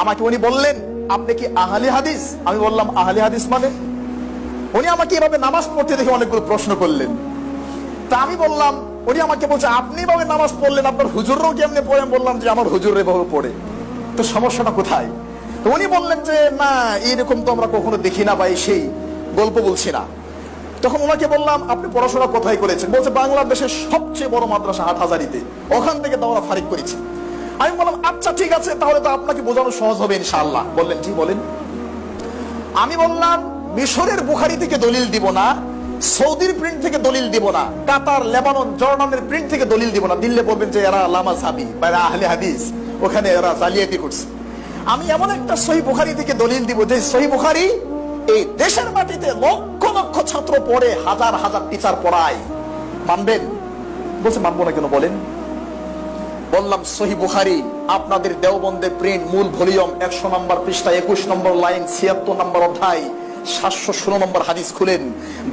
আমাকে উনি বললেন, আপনি কি আহলে হাদিস? আমি বললাম, আহলে হাদিস মানে? উনি আমাকে এভাবে নামাজ পড়তে দেখে অনেকগুলো প্রশ্ন করলেন। তা আমি বললাম, উনি আমাকে বলছে, আপনি এভাবে নামাজ পড়লেন, আপনার হুজুররাও কেমনে পড়ে? আমি বললাম যে আমার হুজুর এভাবে পড়ে। তো সমস্যাটা কোথায়? তো উনি বললেন যে না, এইরকম তো আমরা কখনো দেখি না, ভাই সেই গল্প বলছি না। তখন ওনাকে বললাম, আপনি পড়াশোনা কোথায় করেছেন? বলছে, বাংলাদেশের সবচেয়ে বড় মাদ্রাসা হাটহাজারীতে, ওখান থেকে দাওরা ফারিক করেছি। আমি বললাম, আচ্ছা ঠিক আছে, তাহলে তো আপনাকে বোঝানো সহজ হবে ইনশাআল্লাহ। বললেন, জি বলেন। আমি বললাম, মিশরের বুখারি থেকে দলিল দিব না, সৌদির প্রিন্ট থেকে দলিল দিব না, কাতার, লেবানন, জর্ডানের প্রিন্ট থেকে দলিল দিব না। দিল্লে বলবেন যে এরা লামাযহাবী বা এরা আহলে হাদিস, ওখানে এরা জালিয়াতি করছে। আমি এমন একটা সহিহ বুখারী থেকে দলিল দিব যে সহিহ বুখারী এই দেশের মাটিতে লক্ষ লক্ষ ছাত্র পড়ে, হাজার হাজার টিচার পড়ায়। মানবেন? বলছে, মানবো না কেন বলেন? বললাম, সহিহ বুখারী আপনাদের দেওবন্দের প্রিন্ট, মূল ভলিউম, 100 নম্বর পৃষ্ঠা, 21 নম্বর লাইন, 76 নম্বর অধ্যায়, 716 নম্বর হাদিস খুলেন।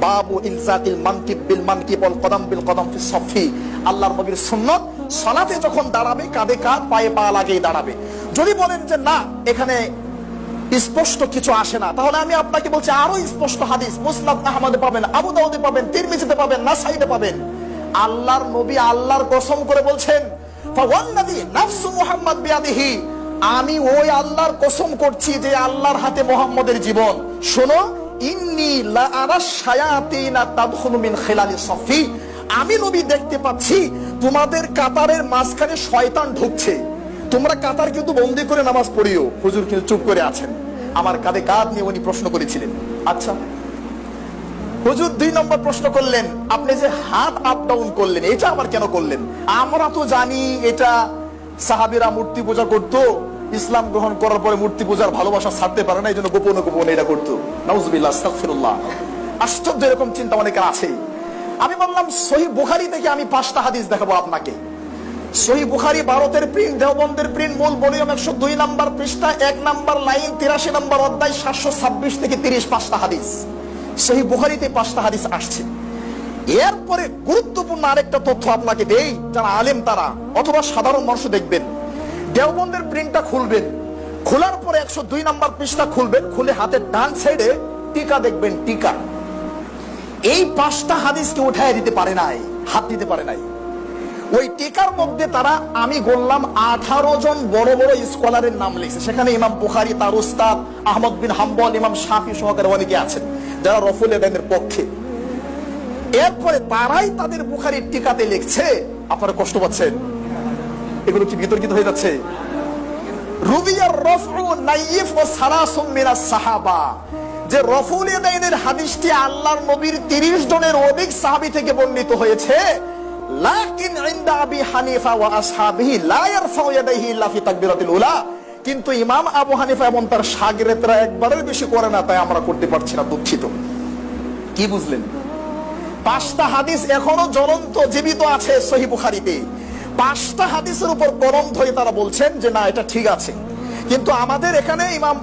বাবু ইলজাকিল মানকিব বিল মানকিব ওয়াল কদম বিল কদম ফি সফি। আল্লাহর নবীর সুন্নাত, সালাতে যখন দাঁড়াবে কাঁধে কাঁধ, পায়ে পা লাগিয়ে দাঁড়াবে। যদি বলেন যে না, এখানে স্পষ্ট কিছু আসে না, তাহলে আমি আপনাকে বলছি আরো স্পষ্ট হাদিস মুসনাদ আহমদে পাবেন, আবু দাউদে পাবেন, তিরমিজিতে পাবেন, নাসাইতে পাবেন। আল্লাহর নবী আল্লাহর কসম করে বলছেন, ফাওয়াল্লাযী নাফসু মুহাম্মদ বিয়াদিহি, আমি ওই আল্লাহর কসম করছি যে আল্লাহর হাতে মুহাম্মদের জীবন। শোনো, ইন্নী লা আরাশ শায়াতিনা তাদখুলু মিন খিলালি সফি, আমি নবী দেখতে পাচ্ছি তোমাদের কাতারের মাঝখানে শয়তান ঢুকছে। তোমরা কাতার কিন্তু বন্দি করে নামাজ পড়িও। হুজুর কিন্তু চুপ করে আছেন। আমার কাঁধে কাঁধ নিয়ে উনি প্রশ্ন করেছিলেন। আচ্ছা হুজুর 2 নম্বর প্রশ্ন করলেন, আপনি যে হাত আপ ডাউন করলেন, এটা আবার কেন করলেন? আমরা তো জানি এটা সাহাবীরা মূর্তি পূজা করতো, ইসলাম গ্রহণ করার পরে মূর্তি পূজার ভালোবাসা ছাড়তে পারে না, এই জন্য গোপনে গোপনে এটা করতো। নাউজুবিল্লাহ, আস্তাগফিরুল্লাহ। আশ্চর্য, এরকম চিন্তা অনেকের আছে। আমি বললাম, সহিহ বুখারী থেকে আমি 5টা হাদিস দেখাবো আপনাকে। সহিহ বুখারী ভারতের প্রিন্ট, দেওবন্দের প্রিন্ট, মূল ভলিউম, 102 নম্বর পৃষ্ঠা, 1 নম্বর লাইন, 83 নম্বর অধ্যায়, 726 থেকে 30, 5টা হাদিস। সহিহ বুখারীতে 5টা হাদিস আসছে। এরপরে গুরুত্বপূর্ণ আরেকটা তথ্য আপনাকে দেই, যারা আলেম তারা অথবা সাধারণ মানুষ দেখবেন। দেওবন্দের প্রিন্টটা খুলবেন, খোলার পরে 102 নম্বর পৃষ্ঠা খুলবেন, খুলে হাতের ডান সাইডে টিকা দেখবেন, টিকা। এই 5টা হাদিসকে উঠায় দিতে পারে নাই, হাত দিতে পারে নাই। ওই টিকার মধ্যে তারা, আমি বললাম, 18 জন বড় বড় স্কলারের নাম লিখছে। সেখানে ইমাম বুখারী, তার উস্তাদ আহমদ বিন হাম্বল, ইমাম শাফি সহকারে অনেকে আছেন যারা রফুল এদানের পক্ষে। এরপরে তারাই তাদের বুখারীর টিকাতে লিখছে, আপনারা কষ্ট পাচ্ছেন? এগুলো কি বিতর্কিত হয়ে যাচ্ছে? রুবিয়ার রফউ নাইফ ওয়া সালাসুম মিনাস সাহাবা, যে রফুল এদানের হাদিসটি আল্লাহর নবীর 30 জনের অধিক সাহাবী থেকে বর্ণিত হয়েছে। লাকিন ইনদা আবি হানিফা ওয়া আসহাবিহি লা ইয়ারফাউ ইয়াদাইহি ইল্লা ফি তাকবীরাতিল উলা, কিন্তু ইমাম আবু হানিফা এবং তার শাগিরদরা একবারের বেশি করে না, তাই আমরা করতে পারছি না, দুঃখিত। কি বুঝলেন? 5টা হাদিস এখনো জ্বলন্ত, জীবিত আছে সহিহ বুখারীতে। 5টা হাদিসের উপর কলম ধরে তারা বলছেন যে না, এটা ঠিক আছে, কিন্তু আমাদের এখানে ইমাম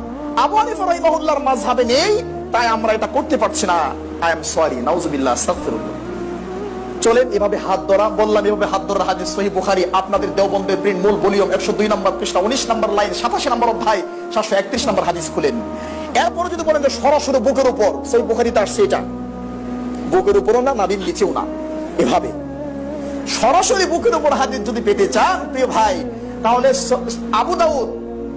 আবু হানিফা রাহিমাহুল্লাহর মাযহাবে নেই, তাই আমরা এটা করতে পারছি না। আই এম সরি, নাউজুবিল্লাহ, আস্তাগফিরুল্লাহ। চলেন এভাবে হাত ধরা, বললাম এভাবে হাত ধরা হাদিস সহিহ বুখারী, আপনাদের দেওবন্দের প্রিন্ট, মূল ভলিউম, 102 নম্বর পৃষ্ঠা, 19 নম্বর লাইন, 87 নম্বর অধ্যায়, 731 নম্বর হাদিস খুলেন। এরপরে যদি বলেন যে সরাসরি বুকের উপর, সহিহ বুখারীতে আসছে এটা, বুকের উপরও না, নাভির নিচেও না, এভাবে সরাসরি বুকের উপর হাদিস যদি পেতে চান প্রিয় ভাই, তাহলে আবু দাউদ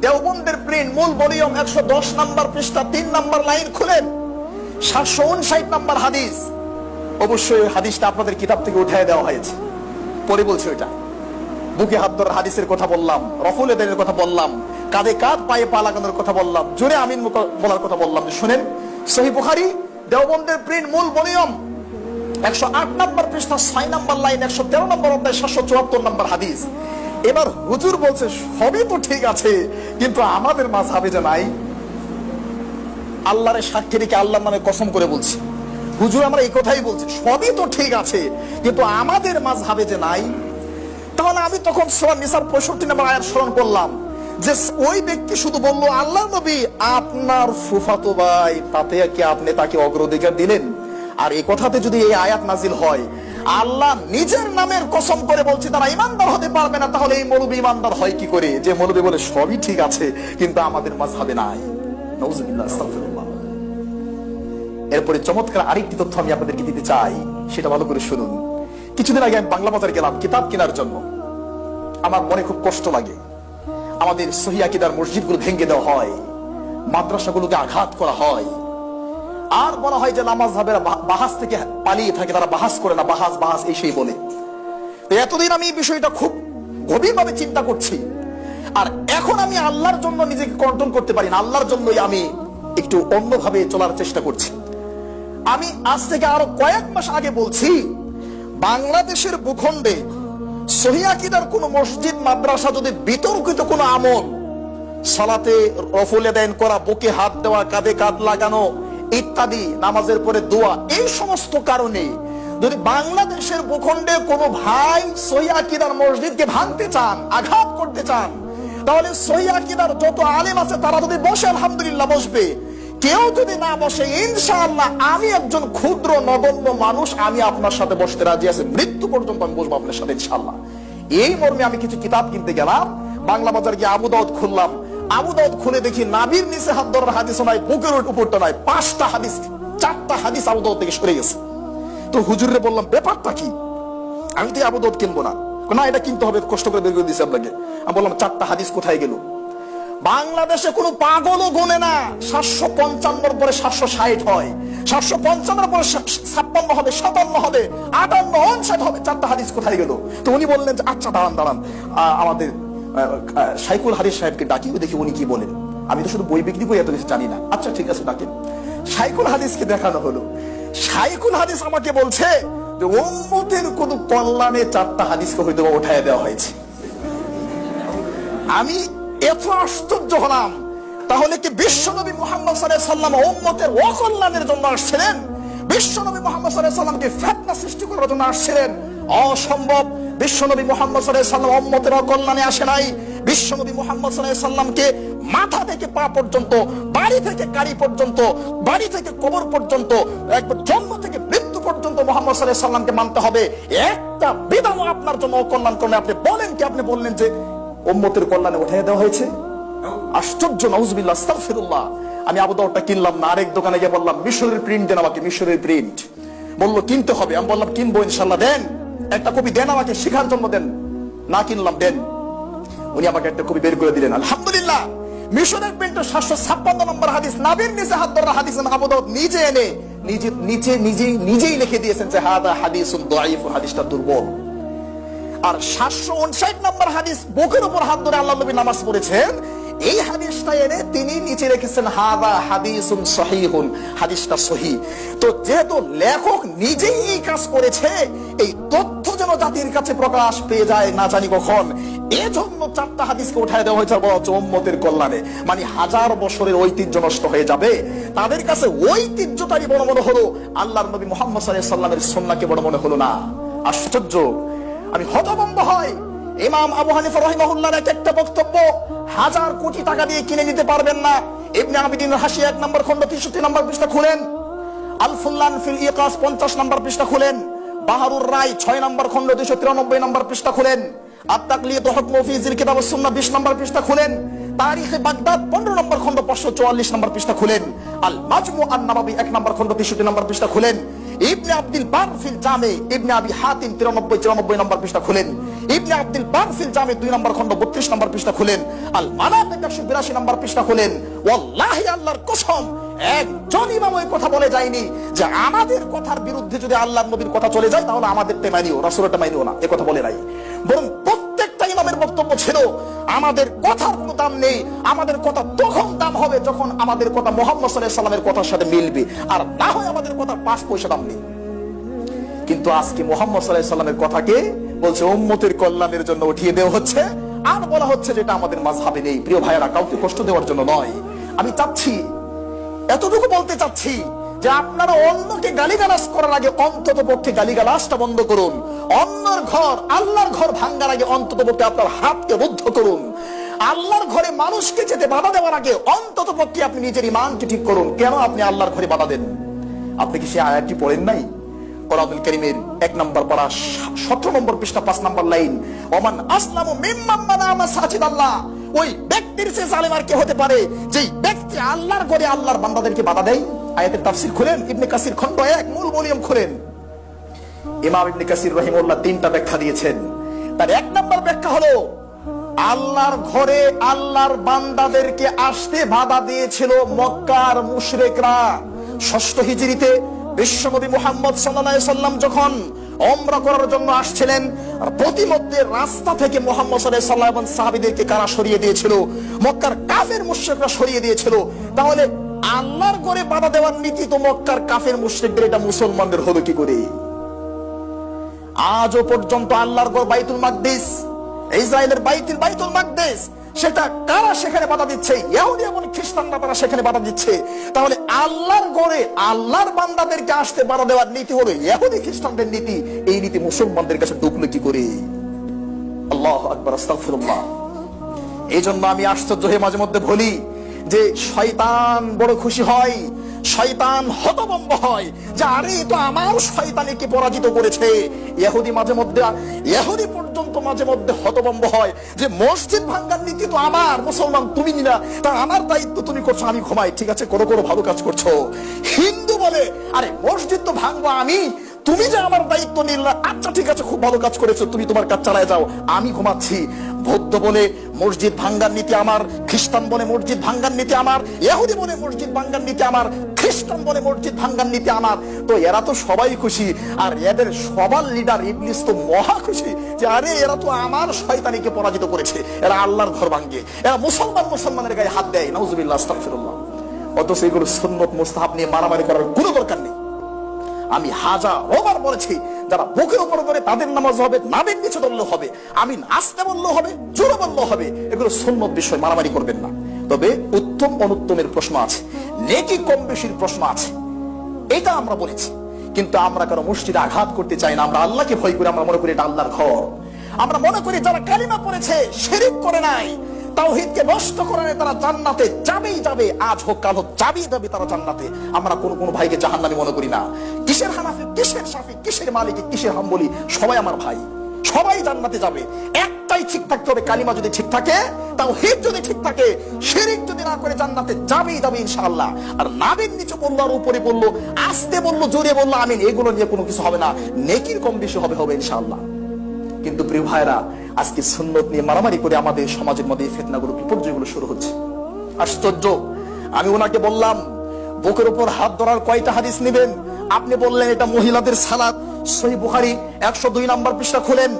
দেওবন্দের প্রিন্ট, মূল ভলিউম, 110 নম্বর পৃষ্ঠা, 3 নম্বর লাইন খুলেন, 759 নম্বর হাদিস। অবশ্যই ওই হাদিসটা আপনাদের কিতাব থেকে উঠিয়ে দেওয়া হয়েছে, পরে বলছি ওইটা। বুকে হাত ধরার হাদিসের কথা বললাম, রফুল এদানের কথা বললাম, কাঁধে কাঁধ, পায়ে পা লাগানোর কথা বললাম, জোরে আমিন বলার কথা বললাম। শুনেন, সহিহ বুখারী দেওবন্দের প্রিন্ট, মূল ভলিউম, 108 নম্বর পৃষ্ঠা, 6 নম্বর লাইন, 113 নম্বর অধ্যায়, 774 নম্বর হাদিস। এবার হুজুর বলছে, সবই তো ঠিক আছে, কিন্তু আমাদের মাযহাবে যে নাই। আল্লাহর সাক্ষী রেখে আল্লাহর নামে কসম করে বলছি, হুজুর আমরা এই কথাই বলছি, সবই তো ঠিক আছে, কিন্তু আমাদের মাযহাবে যে নাই। তাহলে আমি তখন সূরা নিসার 65 নম্বর আয়াত স্মরণ করলাম, যে ওই ব্যক্তি শুধু বলল, আল্লাহর নবী আপনার ফুফাতো ভাই, তাতে কি আপনি তাকে অগ্রাধিকার দিলেন? আর এই কথাতে যদি এই আয়াত নাজিল হয়, আল্লাহ নিজের নামের কসম করে বলছি তারা ইমানদার হতে পারবে না, তাহলে এই মৌলবী ইমানদার হয় কি করে? যে মৌলবী বলে সবই ঠিক আছে কিন্তু আমাদের মাযহাবে নাই। নাউযুবিল্লাহ, আস্তাগফিরুল্লাহ। এরপরে চমৎকার আরেকটি তথ্য আমি আপনাদেরকে দিতে চাই, সেটা ভালো করে শুনুন। কিছুদিন আগে আমি বাংলা বাজারে গেলাম কিতাব কেনার জন্য। আমার মনে খুব কষ্ট লাগে, আমাদের সহিহ আকীদার মসজিদগুলো ভেঙে দেওয়া হয়, মাদ্রাসাগুলোকে আঘাত করা হয়, আর বলা হয় যে লামাযহাবের বাহাস থেকে পালিয়ে থাকে, তারা বাহাস করে না, বাহাস বাহাস এই সেই বলে। এতদিন আমি এই বিষয়টা খুব গভীরভাবে চিন্তা করছি, আর এখন আমি আল্লাহর জন্য নিজেকে কন্ট্রোল করতে পারি না, আল্লাহর জন্যই আমি একটু অন্যভাবে চলার চেষ্টা করছি। আমি আজ থেকে আরো কয়েক মাস আগে বলছি, বাংলাদেশের ভূখণ্ডে সহিহ আকীদার কোন মসজিদ মাদ্রাসা যদি বিতর্কিত কোন আমল, সালাতে রফুল ইয়াদাইন করা, বুকে হাত দেওয়া, কাঁধে কাঁধ লাগানো ইত্যাদি, নামাজের পরে দোয়া, এই সমস্ত কারণে যদি বাংলাদেশের ভূখণ্ডে কোনো ভাই সহিহ আকীদার মসজিদকে ভাঙতে চান, আঘাত করতে চান, তাহলে সহিহ আকীদার যত আলেম আছে তারা যদি বসে আলহামদুলিল্লাহ বসবে, কেউ যদি না বসে ইনশাআল্লাহ আমি একজন ক্ষুদ্র নগণ্য মানুষ, আমি আপনার সাথে বসতে রাজি আছি, মৃত্যু পর্যন্ত আমি বসবো আপনার সাথে ইনশাআল্লাহ। এই মর্মে আমি কিছু কিতাব কিনতে গেলাম, বাংলা বাজার গিয়ে আবু দাউদ খুললাম। আবু দাউদ খুলে দেখি নাভির নিচে হাত ধরার হাদিস নয়, বুকের উপরটা নয়, 5টা হাদিস, 4টা হাদিস আবু দাউদ থেকে সরে গেছে। তো হুজুরে বললাম ব্যাপারটা কি? আমি তো আবু দাউদ কিনবো না, না এটা কিনতে হবে, কষ্ট করে বের করে দিয়েছি আপনাকে। আমি বললাম 4টা হাদিস কোথায় গেল? বাংলাদেশে কোনো পাগলও গোনে না 755 পরে 760 হয়, 755 পরে 56 হবে, 57 হবে, 58, 59 হবে, 4টা হাদিস কোথায় গেল? তো উনি বললেন যে আচ্ছা দাঁড়ান আমাদের শাইখুল হাদিস সাহেবকে ডাকি, দেখি উনি কি বলেন। আমি তো শুধু বই বিক্রি করি, এত কিছু জানি না। আচ্ছা ঠিক আছে ডাকেন। শাইখুল হাদিসকে দেখানো হলো। শাইখুল হাদিস আমাকে বলছে যে উম্মতের কোন কল্যাণে 4টা হাদিসকে হয়তো উঠায় দেওয়া হয়েছে। আমি এত আশ্চর্য হলাম, তাহলে কি বিশ্বনবী মুহাম্মদ সাল্লাল্লাহু আলাইহি ওয়াসাল্লাম উম্মতের অকল্যাণের জন্য আসছিলেন? বিশ্বনবী মুহাম্মদ সাল্লাল্লাহু আলাইহি ওয়াসাল্লামকে ফিতনা সৃষ্টি করার জন্য আসছিলেন? অসম্ভব। বিশ্বনবী মুহাম্মদ সাল্লাল্লাহু আলাইহি ওয়াসাল্লাম উম্মতের অকল্যাণে আসে নাই। বিশ্বনবী মুহাম্মদ সাল্লাল্লাহু আলাইহি ওয়াসাল্লামকে মাথা থেকে পা পর্যন্ত, বাড়ি থেকে গাড়ি পর্যন্ত, বাড়ি থেকে কবর পর্যন্ত, একবার জন্ম থেকে মৃত্যু পর্যন্ত মুহাম্মদ সাল্লাল্লাহু আলাইহি ওয়াসাল্লামকে মানতে হবে। একটা বিধান আপনার জন্য অকল্যাণ করলে আপনি বলেন কি? আপনি বললেন যে উম্মতের কল্যাণে উঠাই দেওয়া হয়েছে। আশ্চর্য, নাউযুবিল্লাহ, আস্তাগফিরুল্লাহ। আমি আবু দাউদটা কিনলাম না, আরেক দোকানে গিয়ে বললাম মিশরের প্রিন্ট দেন আমাকে, মিশরের প্রিন্ট। বললো কিনতে হবে। আমি বললাম কিনবো ইনশাআল্লাহ, দেন একটা কপি দেন আমাকে, শেখার জন্য দেন। না কিনলাম, দেন। উনি আমাকে একটা কপি বের করে দিলেন। আলহামদুলিল্লাহ, মিশরের প্রিন্টে 756 নম্বর হাদিস, নাবির নিচে হাত ধরা হাদিস, আবু দাউদ নিজে এনে নিজেই লিখে দিয়েছেন যে হাদা হাদিসুন দাঈফ, হাদিসটা দুর্বল। আর 759 নম্বর হাদিস, বুকের উপর হাত ধরে আল্লাহর নবী নামাজ পড়েছেন, এই হাদিসটা এনে তিনি নিচে রেখেছেন হাদা হাদিসুন সহিহুন, হাদিসটা সহিহ। তো যেহেতু লেখক নিজেই এই কাজ করেছে, এই তথ্য যেন জাতির কাছে প্রকাশ পেয়ে যায় না জানি কখন, এজন্য 4টা হাদিসকে উঠায় দেওয়া হয়েছে উম্মতের কল্যাণে। মানে 1000 বছরের ঐতিহ্য নষ্ট হয়ে যাবে। তাদের কাছে ঐতিহ্যটাই বড় মনে হলো, আল্লাহর নবী মুহাম্মদ সাল্লাল্লাহু আলাইহি ওয়াসাল্লামের সুন্নাহকে বড় মনে হলো না। আশ্চর্য, আমি হতভম্ব হই। ইমাম আবু হানিফা রাহিমাহুল্লাহর একটা বক্তব্য 1000 কোটি টাকা দিয়ে কিনে নিতে পারবেন না। ইবনে আবিদিন হাশিয়া 1 নম্বর খণ্ড 63 নম্বর পৃষ্ঠা খুলেন, আল ফুল্লান ফিল ইকাস 50 নম্বর পৃষ্ঠা খুলেন, বাহারুর রায় 6 নম্বর খণ্ড 293 নম্বর পৃষ্ঠা খুলেন, আত-তাকলিদ হুকমু ফি যিল কিতাব ওয়াস সুন্নাহ 20 নম্বর পৃষ্ঠা খুলেন, তারিখে বাগদাদ 15 নম্বর খণ্ড 544 নম্বর পৃষ্ঠা খুলেন, আল মাজমু আন-নববী 1 নম্বর খণ্ড 63 নম্বর পৃষ্ঠা খুলেন, ইবনে আব্দুল বার ফিল জামে ইবনে আবি হাতিম 93 নম্বর পৃষ্ঠা খুলেন, ইবনে আব্দুল বার ফিল জামে 2 নম্বর খণ্ড 32 নম্বর পৃষ্ঠা খুলেন, আল মানাতিক 182 নম্বর পৃষ্ঠা খুলেন। ওয়াল্লাহি, আল্লাহর কসম, একজন ইমাম ওই কথা বলে যায়নি যে আমাদের কথার বিরুদ্ধে যদি আল্লাহর নবীর কথা চলে যায় তাহলে আমাদেরটা মানিও, রাসূলেরটা মানিও না, এই কথা বলে নাই। বরং প্রত্যেকটা ইমামের বক্তব্য ছিল আমাদের কথার কোনো দাম নেই, আমাদের কথা তখন দাম হবে যখন আমাদের কথা মুহাম্মদ সাল্লাল্লাহু আলাইহি ওয়াসাল্লামের কথার সাথে মিলবে, আর না হয় আমাদের কথার 5 পয়সা দাম নেই। কিন্তু আজকে মুহাম্মদ সাল্লাল্লাহু আলাইহি ওয়াসাল্লামের কথাকে বলছে উম্মতের কল্যাণের জন্য উঠিয়ে দেওয়া হচ্ছে, আর বলা হচ্ছে যেটা আমাদের মাযহাবে নেই। প্রিয় ভাইয়েরা, কাউকে কষ্ট দেওয়ার জন্য নয়, আমি চাচ্ছি, এতটুকু বলতে চাচ্ছি যে আপনারা অন্যকে গালিগালাজ করার আগে অন্তত পক্ষে গালিগালাজটা বন্ধ করুন। অন্যের ঘর, আল্লাহর ঘর ভাঙার আগে অন্তত পক্ষে আপনার হাতকে রুদ্ধ করুন। আল্লাহর ঘরে মানুষকে যেতে বাধা দেওয়ার আগে অন্তত পক্ষে আপনি নিজের ঈমানকে ঠিক করুন। কেন আপনি আল্লাহর ঘরে বাধা দেন? আপনি কি সেই আয়াতটি পড়েন নাই? কোরআনুল কারীমের 1 নম্বর পারা 17 নম্বর পৃষ্ঠা 5 নম্বর লাইন, ওমান আসলামু মিম্মান মানা মাসাজিদাল্লাহ, ওই ব্যক্তির চেয়ে জালেম আর কে হতে পারে যেই ব্যক্তি আল্লাহর ঘরে আল্লাহর বান্দাদেরকে বাধা দেয়। আয়াতের তাফসীর খুলেন, ইবনে কাসির খণ্ড 1 মূল ভলিউম খুলেন। ইমাম ইবনে কাসির রাহিমাহুল্লাহ 3টা ব্যাখ্যা দিয়েছেন। তার 1 নম্বর ব্যাখ্যা হলো আল্লাহর ঘরে আল্লাহর বান্দাদেরকে আসতে বাধা দিয়েছিল মক্কার মুশরিকরা। 6 হিজরিতে বিশ্বনবী মুহাম্মদ সাল্লাল্লাহু আলাইহি সাল্লাম যখন উমরা করার জন্য আসছিলেন, প্রতিমধ্যে রাস্তা থেকে মুহাম্মদ সাল্লাল্লাহু আলাইহি সাল্লাম এবং সাহাবীদেরকে কারা সরিয়ে দিয়েছিল? মক্কার কাফের মুশরিকরা সরিয়ে দিয়েছিল। তাহলে আল্লাহর ঘরে বাধা দেওয়ার নীতি তো মক্কার কাফের মুশরিকদের, এটা মুসলমানদের হলো কি করে? আজও পর্যন্ত আল্লাহর ঘর বাইতুল মাকদিস, ইসরায়েলের বাইতুল মাকদিস, সেটা কারা সেখানে বাধা দিচ্ছে? ইহুদি এবং খ্রিস্টানরা তারা সেখানে বাধা দিচ্ছে। তাহলে আল্লাহর ঘরে আল্লাহর বান্দাদেরকে আসতে বাধা দেওয়ার নীতি হলো ইহুদি খ্রিস্টানদের নীতি। এই নীতি মুসলমানদের কাছে ঢুকলো কি করে? আল্লাহু আকবার, আস্তাগফিরুল্লাহ। এই জন্য আমি আশ্চর্য হয়ে মাঝে মধ্যে বলি যে শয়তান বড় খুশি হয়, শয়তান হতভম্ব হয় যে আরে তো আমার শয়তানিকে পরাজিত করেছে। ইহুদি পর্যন্ত মাঝে মধ্যে হতভম্ব হয় যে মসজিদ ভাঙার নীতি তো আমার, মুসলমান তুমি নিলা, তা আমার দায়িত্ব তুমি করছো, আমি ঘুমাই, ঠিক আছে করো ভালো কাজ করছো। হিন্দু বলে আরে মসজিদ তো ভাঙবো আমি, তুমি যে আমার দায়িত্ব নিলা, আচ্ছা ঠিক আছে খুব ভালো কাজ করেছো, তুমি তোমার কাজ চালায় যাও, আমি ঘুমাচ্ছি। বৌদ্ধ বলে মসজিদ ভাঙ্গার নীতি আমার, খ্রিস্টান বলে মসজিদ ভাঙ্গার নীতি আমার, ইহুদি বলে মসজিদ ভাঙ্গার নীতি আমার, খ্রিস্টান বলে মসজিদ ভাঙ্গার নীতি আমার। তো এরা তো সবাই খুশি, আর এদের সবার লিডার ইবলিস তো মহা খুশি যে আরে এরা তো আমার শয়তানিকে পরাজিত করেছে, এরা আল্লাহর ঘর ভাঙ্গে, এরা মুসলমানের গায়ে হাত দেয়। নাউজুবিল্লাহ, আস্তাগফিরুল্লাহ। অথচ এগুলো সুন্নত মুস্তাহাব নিয়ে মারামারি করার কোনো দরকার নেই। আমি হাজারবার বলেছি, যারা বুকের উপর করে তাদের নামাজ হবে, নামের নিচে বললেও হবে, আমিন আসতে বললেও হবে, জোরে বললেও হবে, এগুলো সুন্নত বিষয়, মারামারি করবেন না। তবে উত্তম অনুত্তমের প্রশ্ন আছে, নেকি কম বেশির প্রশ্ন আছে, এটা আমরা বলেছি। কিন্তু আমরা কারো মসজিদে আঘাত করতে চাই না, আমরা আল্লাহকে ভয় করি, আমরা মনে করি এটা আল্লাহর ঘর। আমরা মনে করি যারা কালিমা পড়েছে, শিরক করে নাই, তাওহীদকে নষ্ট করে নাই, তারা জান্নাতে যাবে, আজ হোক কাল হোক যাবে তারা জান্নাতে। আমরা কোন ভাইকে জাহান্নামী মনে করি না। কিসের হানাফি, কিসের শাফি, কিসের মালিকি, কিসের হাম্বলি, সবাই আমার ভাই, সবাই জান্নাতে যাবে। একটাই ঠিক থাকতে হবে, কালিমা যদি ঠিক থাকে, তাওহীদ যদি ঠিক থাকে, শিরক যদি না করে, জান্নাতে যাবে ইনশাআল্লাহ। আর নাবির নিচে বললো আর উপরে বললো, আস্তে বললো, জোরে বললো, আমিন, এগুলো নিয়ে কোনো কিছু হবে না, নেকির কম বেশি হবে ইনশাআল্লাহ। কিন্তু প্রিয় ভাইরা, আজকে সুন্নত নিয়ে মারামারি করে আমাদের সমাজের মধ্যে এই ফিতনাগুলো, বিপর্যয়গুলো শুরু হচ্ছে। আশ্চর্য। আমি ওনাকে বললাম বুকের উপর হাত ধরার কয়টা হাদিস নেবেন? আপনি বললেন এটা মহিলাদের সালাত। সহিহ বুখারী 102 নম্বর পৃষ্ঠা খুলেন,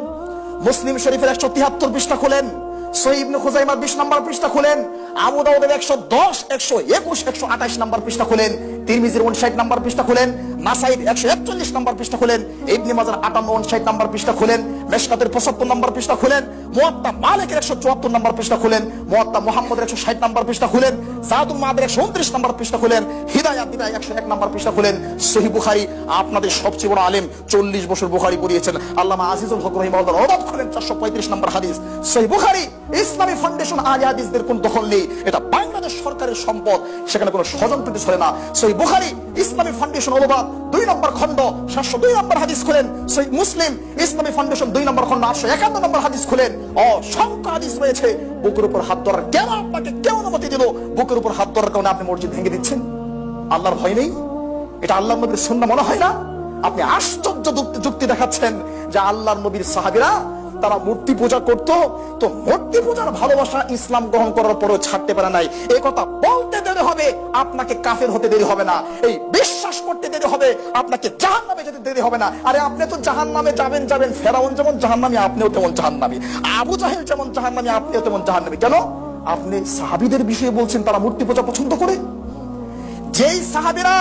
মুসলিম শরীফের 173 পৃষ্ঠা খুলেন, সহিহ ইবনে খুজাইমার 20 নম্বর পৃষ্ঠা খুলেন, আবু দাউদের 110, 121, 128 নম্বর পৃষ্ঠা খুলেন, তিরমিজির 59 নম্বর পৃষ্ঠা খুলেন, নাসাইর 141 নম্বর পৃষ্ঠা খুলেন, ইবনে মাজার 58, 59 নম্বর পৃষ্ঠা খুলেন, মেশকাতের 75 নম্বর পৃষ্ঠা খুলেন, মুয়াত্তা মালিকের 174 নম্বর পৃষ্ঠা খুলেন, মুয়াত্তা মুহাম্মদের 160 নম্বর পৃষ্ঠা খুলেন, জাদুল মাদের 129 নম্বর পৃষ্ঠা খুলেন, হিদায়াত 101 নম্বর পৃষ্ঠা খুলেন। সহিহ বুখারী, আপনাদের সবচেয়ে বড় আলেম, 40 বছর বুখারী পড়িয়েছেন আল্লামা আজিজুল হক রাহিমাহুল্লাহ, রওয়াত খুলেন 435 নম্বর হাদিস। সহিহ বুখারী ইসলামী ফাউন্ডেশন আহলে হাদিসদের কোন দখল নেই, এটা বাংলাদেশ সরকারের সম্পদ, সেখানে কোনো স্বজনপ্রীতি চলে না। সহিহ বুখারী ইসলামী ফাউন্ডেশন অনুবাদ 2 নম্বর খণ্ড 702 নম্বর হাদিস খুলেন। সহিহ মুসলিম ইসলামী ফাউন্ডেশন 2 নম্বর খণ্ড 851 নম্বর হাদিস খুলেন। অসংখ্য হাদিস রয়েছে বুকের উপর হাত ধরার। কেন আপনাকে কেউ অনুমতি দিল বুকের উপর হাত ধরার কারণে আপনি মসজিদ ভেঙে দিচ্ছেন? আল্লাহর ভয় নেই? এটা আল্লাহর নবীর সুন্নাহ মনে হয় না? আপনি আশ্চর্য যুক্তি দেখাচ্ছেন যে আল্লাহর নবীর সাহাবীরা তারা মূর্তি পূজা করত, তো মূর্তি পূজার ভালোবাসা ইসলাম গ্রহণ করার পরেও ছাড়তে পারে নাই। এই কথা বলতে দেরি হবে, আপনাকে কাফের হতে দেরি হবে না। এই বিশ্বাস করতে দেরি হবে, আপনাকে জাহান্নামে যেতে দেরি হবে না। আরে আপনি তো জাহান্নামে যাবেন, ফেরাউন যেমন জাহান্নামী, আপনিও তেমন জাহান্নামী, আবু জাহেল যেমন জাহান্নামী, আপনিও তেমন জাহান্নামী। কেন? আপনি সাহাবীদের বিষয়ে বলছেন তারা মূর্তি পূজা পছন্দ করে। যেই সাহাবীরা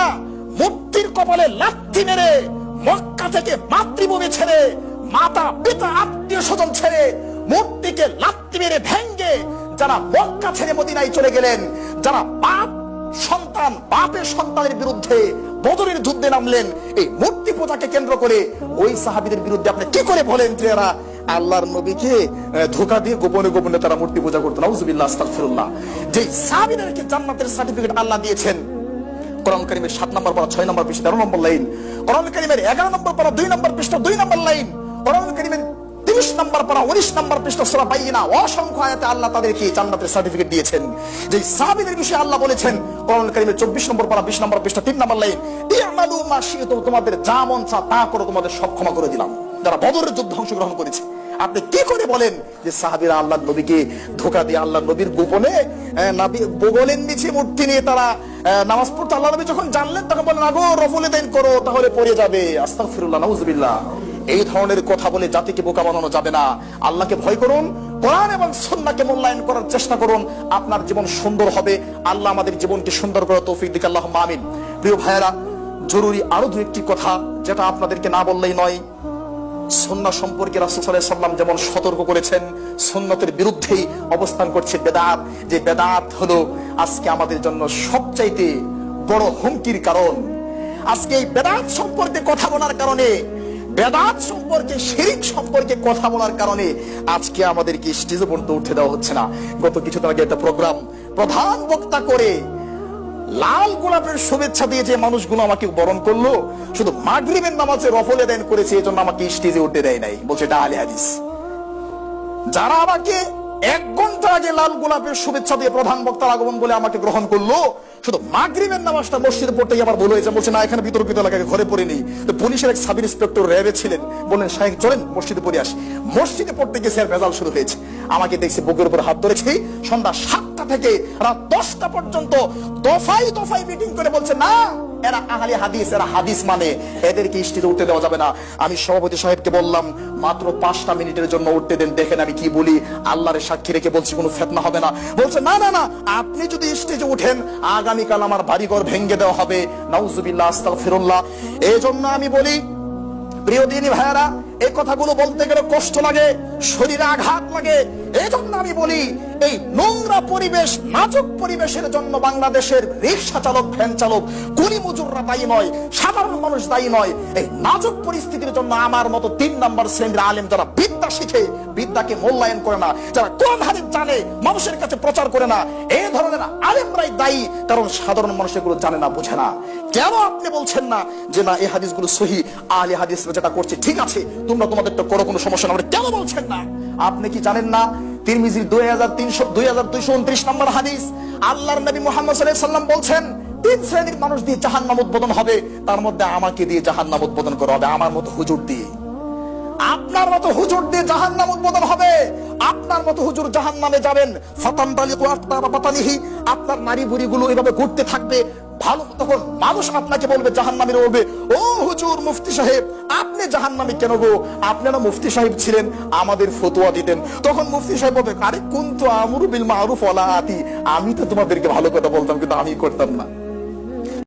মূর্তির কপালে লাথি মেরে মক্কা থেকে মাতৃভূমি ছেড়ে, মাতা পিতা আত্মীয় স্বজন ছেড়ে, মূর্তিকে লাথি মেরে ভেঙ্গে যারা মক্কা ছেড়ে মদিনায় চলে গেলেন, যারা বাপের সন্তানের বিরুদ্ধে বদরের যুদ্ধে নামলেন এই মূর্তি পূজাকে কেন্দ্র করে, ওই সাহাবীদের বিরুদ্ধে আপনি কি করে বলেন যে এরা আল্লাহর নবীকে ধোঁকা দিয়ে গোপনে তারা মূর্তি পূজা করতো? নাউজুবিল্লাহ, আস্তাগফিরুল্লাহ। যে সাহাবীদেরকে জান্নাতের সার্টিফিকেট আল্লাহ দিয়েছেন, কোরআন কারীমের 7 নম্বর পারা 6 নম্বর পৃষ্ঠা 13 নম্বর লাইন, কোরআন কারীমের 11 নম্বর পারা 2 নম্বর পৃষ্ঠা 2 নম্বর লাইন, কোরআন কারীমের 30 নম্বর পারা 19 নম্বর পৃষ্ঠা সূরা বাইয়িনা, অসংখ্য আয়াতে আল্লাহ তাদেরকে জান্নাতের সার্টিফিকেট দিয়েছেন। যে সাহাবীদের বিষয়ে আল্লাহ বলেছেন কোরআন কারীমের 24 নম্বর পারা 20 নম্বর পৃষ্ঠা 3 নম্বর লাইন, ইয়ামালু মা শি'তুম, তোমাদের যা মন চায় তা করো, তোমাদের সব ক্ষমা করে দিলাম। যারা বদরের যুদ্ধে অংশগ্রহণ করেছে, আপনি কি করে বলেন যে সাহাবীরা আল্লাহর নবীকে ধোঁকা দিয়ে আল্লাহর নবীর গোপনে বগলের নিচে মূর্তি নিয়ে তারা নামাজ পড়তে, আল্লাহ নবী যখন জানলেন তখন বলেন আগো রফুলে দান করো তাহলে পড়ে যাবে, আস্তাগফিরুল্লাহ, নাউযুবিল্লাহ। এই ধরনের কথা বলে জাতিকে বোকা বানানো যাবে না। আল্লাহকে ভয় করুন, কোরআন এবং সুন্নাহকে মূল্যায়ন করার চেষ্টা করুন, আপনার জীবন সুন্দর হবে। আল্লাহ আমাদের জীবনকে সুন্দর করার তৌফিক দিক, আল্লাহুম্মা আমিন। প্রিয় ভাইয়েরা, জরুরি আরো দু একটি কথা যেটা আপনাদেরকে না বললেই নয়। সুন্নাহ সম্পর্কে রাসূল সাল্লাল্লাহু আলাইহি ওয়াসাল্লাম যেমন সতর্ক করেছেন, সুন্নতের বিরুদ্ধেই অবস্থান করছে বেদাত। যে বেদাত হলো আজকে আমাদের জন্য সবচাইতে বড় হুমকির কারণ। আজকে এই বেদাত সম্পর্কে কথা বলার কারণে, বেদাত সম্পর্কে, শিরক সম্পর্কে কথা বলার কারণে আজকে আমাদেরকে স্টেজে পর্যন্ত উঠে দেওয়া হচ্ছে না। গত কিছুদিন আগে একটা প্রোগ্রাম প্রধান বক্তা করে লাল গোলাপের শুভেচ্ছা দিয়ে যে মানুষগুলো আমাকে বরণ করলো, শুধু মাগরিবের নামাজে রফলে দান করেছে, এই জন্য আমাকে স্টেজে উঠতে দেয় নাই, বলছে এটা আহলে হাদিস। যারা আমাকে 1 ঘন্টা আগে লাল গোলাপের শুভেচ্ছা দিয়ে প্রধান বক্তার আগমন বলে আমাকে গ্রহণ করলো, শুধু মাগরিবের নামাজটা মসজিদে পড়তেই আবার ভুল হয়েছে, বলছে না এখানে বিতর্কিত এলাকায় ঘরে পড়ে নেই। তো পুলিশের এক সাব ইন্সপেক্টর র্যাবে ছিলেন, বললেন সাহেব চলেন মসজিদে পড়ে আসি। মসজিদে পড়তে গেছে আর ভেজাল শুরু হয়েছে। আমাকে দেখছি বুকের উপর হাত ধরেছি, সন্ধ্যা 7টা থেকে রাত 10টা পর্যন্ত দফায় দফায় মিটিং করে বলছে না এরা আহলে হাদিস, এরা হাদিস মানে, এদেরকে স্টেজে উঠতে দেওয়া যাবে না। আমি সভাপতি সাহেবকে বললাম মাত্র 5টা মিনিটের জন্য উঠতে দেন, দেখেন আমি কি বলি, আল্লাহর সাক্ষী রেখে বলছি কোনো ফিতনা হবে না। বলছে না না না, আপনি যদি স্টেজে উঠেন আগামীকাল আমার বাড়িঘর ভেঙে দেওয়া হবে, নাউযুবিল্লাহ, আস্তাগফিরুল্লাহ। এই জন্য আমি বলি প্রিয় দিনী ভাইয়েরা, এই কথাগুলো বলতে গেলে কষ্ট লাগে, শরীরে আঘাত লাগে। এই জন্য আমি বলি এই নোংরা পরিবেশ, নাজুক পরিবেশের জন্য বাংলাদেশের রিক্সা চালক, ভ্যান চালক, কুলি মজুররা দায়ী নয়, সাধারণ মানুষ দায়ী নয়। এই নাজুক পরিস্থিতির জন্য আমার মতো 3 নম্বর শ্রেণীর আলেম যারা বিদ্যা শিখে, বিদ্যাকে মূল্যায়ন করে না, যারা কোরআন হাদিস জানে মানুষের কাছে প্রচার করে না, এই ধরনের আলেমরাই দায়ী। কারণ সাধারণ মানুষ এগুলো জানে না, বোঝে না। কেন আপনি বলছেন না যে না এই হাদিসগুলো সহিহ, আহলে হাদিসরা যেটা করছে ঠিক আছে, তোমরা তোমাদেরটা করো, কোনো সমস্যা না, কেন বলছেন না? আপনি কি জানেন না তিরমিজির 2229 নম্বর হাদিস, আল্লাহর নবী মুহাম্মদ সাল্লাল্লাহু আলাইহি ওয়াসাল্লাম বলছেন 3 শ্রেণীর মানুষ দিয়ে জাহান্নাম উদ্বোধন হবে, তার মধ্যে আমাকে দিয়ে জাহান্নাম উদ্বোধন করা হবে, আমার মতো হুজুর দিয়ে। আপনার মতো হুজুর দিয়ে জাহান্নাম উদ্বোধন হবে, আপনার মতো হুজুর জাহান্নামে যাবেন। ফাতানতালিকু আফতারা বাতানিহি, আপনার নারী বুড়িগুলো এভাবে ঘুরতে থাকবে, ভালো তখন মানুষ আপনাকে বলবে, জাহান্নামীরা বলবে ও হুজুর মুফতি সাহেব আপনি জাহান্নামী কেন গো, আপনারা মুফতি সাহেব ছিলেন, আমাদের ফতোয়া দিতেন। তখন মুফতি সাহেব বলবে আরে কুনতু আমরু বিল মারুফ ওয়ালা আতি, আমি তো তোমাদেরকে ভালো কথা বলতাম কিন্তু আমি করতাম না।